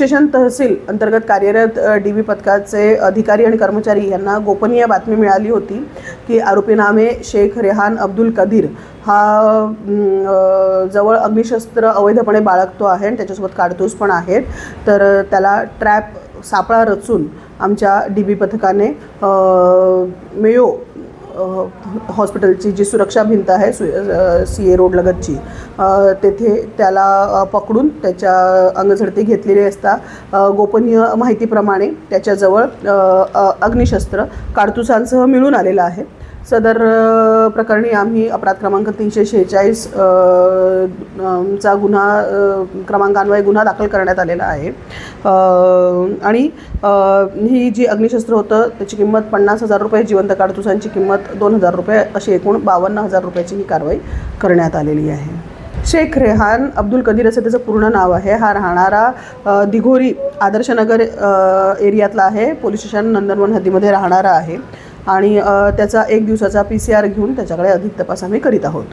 Station तहसील अंतर्गत कार्यरत DB पथकाचे अधिकारी आणि कर्मचारी यांना गोपनीय बातमी मिळाली होती की आरोपी नामे शेख रेहान अब्दुल कदीर हा जवळ अग्निशस्त्र अवैधपणे बाळगतो आहे आणि त्याच्यासोबत काडतूस पण आहेत. तर त्याला ट्रॅप सापळा रचून आमच्या DB पथकाने मेयो हॉस्पिटलची जी सुरक्षा भिंत आहे CA रोड लगतची तेथे त्याला पकडून त्याच्या अंगझडती घेतलेली असता गोपनीय माहितीप्रमाणे त्याच्याजवळ अग्निशस्त्र काडतुसांसह मिळून आलेलं आहे. सदर प्रकरणी आम्ही अपराध क्रमांक 346 चा क्रमांकान्वये गुन्हा दाखल करण्यात आलेला आहे. आणि ही जी अग्निशस्त्र होतं त्याची किंमत 50,000 रुपये, जिवंत काडतुसांची किंमत 2,000 रुपये, अशी एकूण 52,000 रुपयाची ही कारवाई करण्यात आलेली आहे. शेख रेहान अब्दुल कदीर असं त्याचं पूर्ण नाव आहे. हा राहणारा दिघोरी आदर्शनगर एरियातला आहे. पोलीस स्टेशन नंदनवन हद्दीमध्ये राहणारा आहे आणि त्याचा 1 दिवसाचा PCR घेऊन त्याच्याकडे अधिक तपास आम्ही करीत आहोत.